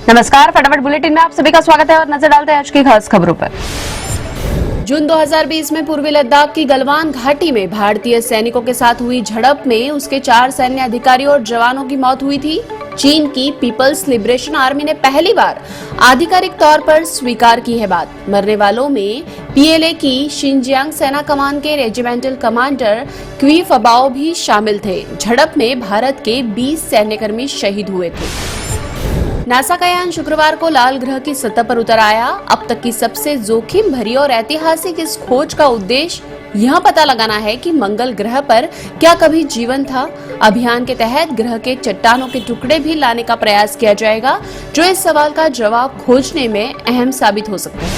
नमस्कार, फटाफट बुलेटिन में आप सभी का स्वागत है और नजर डालते हैं आज की खास खबरों पर। जून 2020 में पूर्वी लद्दाख की गलवान घाटी में भारतीय सैनिकों के साथ हुई झड़प में उसके 4 सैन्य अधिकारियों और जवानों की मौत हुई थी। चीन की पीपल्स लिबरेशन आर्मी ने पहली बार आधिकारिक तौर पर स्वीकार की है बात। मरने वालों में पीएलए की शिनजियांग सेना कमान के रेजिमेंटल कमांडर क्वी फबाओ भी शामिल थे। झड़प में भारत के 20 सैन्यकर्मी शहीद हुए थे। नासा का यान शुक्रवार को लाल ग्रह की सतह पर उतर आया। अब तक की सबसे जोखिम भरी और ऐतिहासिक इस खोज का उद्देश्य यह पता लगाना है कि मंगल ग्रह पर क्या कभी जीवन था। अभियान के तहत ग्रह के चट्टानों के टुकड़े भी लाने का प्रयास किया जाएगा, जो इस सवाल का जवाब खोजने में अहम साबित हो सकता है।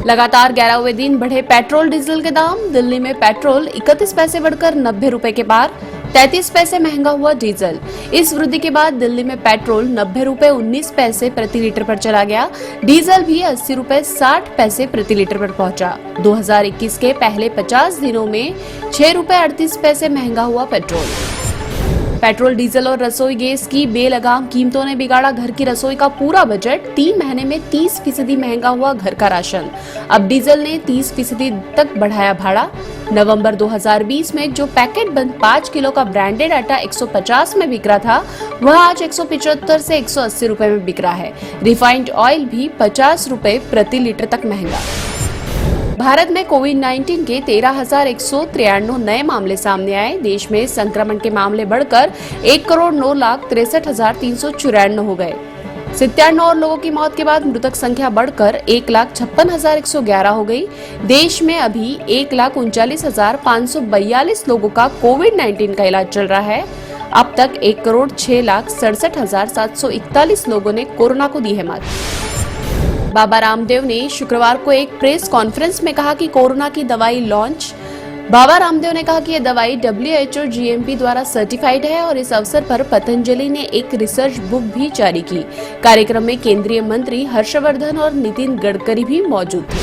लगातार 11वें दिन बढ़े पेट्रोल डीजल के दाम। दिल्ली में पेट्रोल 31 पैसे बढ़कर 90 रुपए के पार, 33 पैसे महंगा हुआ डीजल। इस वृद्धि के बाद दिल्ली में पेट्रोल 90 रुपए 19 पैसे प्रति लीटर पर चला गया। डीजल भी 80 रुपए 60 पैसे प्रति लीटर पर पहुंचा। 2021 के पहले 50 दिनों में 6 रुपए 38 पैसे महंगा हुआ पेट्रोल, डीजल और रसोई गैस की बेलगाम कीमतों ने बिगाड़ा घर की रसोई का पूरा बजट। 3 महीने में 30% महंगा हुआ घर का राशन। अब डीजल ने 30% तक बढ़ाया भाड़ा। नवंबर 2020 में जो पैकेट बंद 5 किलो का ब्रांडेड आटा 150 में बिक रहा था, वह आज 175 से 180 रुपए में बिक रहा है। रिफाइंड ऑयल भी 50 रुपए प्रति लीटर तक महंगा। भारत में कोविड-19 के 13,193 नए मामले सामने आए। देश में संक्रमण के मामले बढ़कर 1,09,63,394 हो गए। 97 और लोगों की मौत के बाद मृतक संख्या बढ़कर 1,56,111 हो गई। देश में अभी 1,39,542 लोगों का कोविड-19 का इलाज चल रहा है। अब तक 1,06,67,741 लोगों ने कोरोना को दी है मात। बाबा रामदेव ने शुक्रवार को एक प्रेस कॉन्फ्रेंस में कहा कि कोरोना की दवाई लॉन्च। बाबा रामदेव ने कहा कि यह दवाई WHO GMP द्वारा सर्टिफाइड है और इस अवसर पर पतंजलि ने एक रिसर्च बुक भी जारी की। कार्यक्रम में केंद्रीय मंत्री हर्षवर्धन और नितिन गडकरी भी मौजूद थे।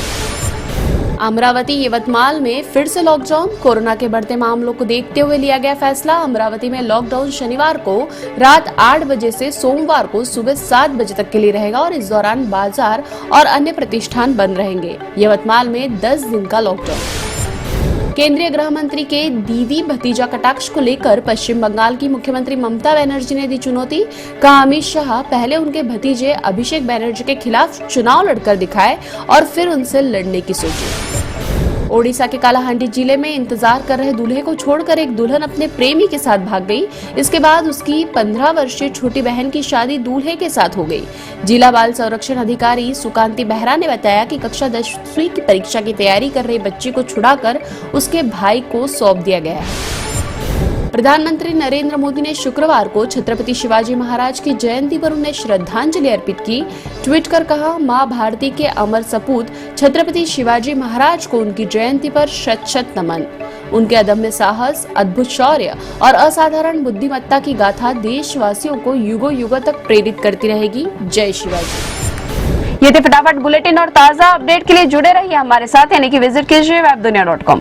अमरावती यवतमाल में फिर से लॉकडाउन। कोरोना के बढ़ते मामलों को देखते हुए लिया गया फैसला। अमरावती में लॉकडाउन शनिवार को रात 8 बजे से सोमवार को सुबह 7 बजे तक के लिए रहेगा और इस दौरान बाजार और अन्य प्रतिष्ठान बंद रहेंगे। यवतमाल में 10 दिन का लॉकडाउन। केंद्रीय गृह मंत्री के दीदी भतीजा कटाक्ष को लेकर पश्चिम बंगाल की मुख्यमंत्री ममता बनर्जी ने दी चुनौती। कहा, अमित शाह पहले उनके भतीजे अभिषेक बनर्जी के खिलाफ चुनाव लड़कर दिखाए और फिर उनसे लड़ने की सोची। ओडिशा के कालाहांडी जिले में इंतजार कर रहे दूल्हे को छोड़कर एक दुल्हन अपने प्रेमी के साथ भाग गई। इसके बाद उसकी 15 वर्षीय छोटी बहन की शादी दूल्हे के साथ हो गई। जिला बाल संरक्षण अधिकारी सुकांति बेहरा ने बताया कि कक्षा 10वीं की परीक्षा की तैयारी कर रही बच्ची को छुड़ाकर उसके भाई को सौंप दिया गया है। प्रधानमंत्री नरेंद्र मोदी ने शुक्रवार को छत्रपति शिवाजी महाराज की जयंती पर उन्हें श्रद्धांजलि अर्पित की। ट्वीट कर कहा, मां भारती के अमर सपूत छत्रपति शिवाजी महाराज को उनकी जयंती पर शत-शत नमन। उनके अदम्य साहस, अद्भुत शौर्य और असाधारण बुद्धिमत्ता की गाथा देशवासियों को युगों युगों तक प्रेरित करती रहेगी। जय शिवाजी। ये थे फटाफट बुलेटिन और ताजा अपडेट के लिए जुड़े रहिए हमारे साथ, यानी कि विजिट कीजिए webdunia.com।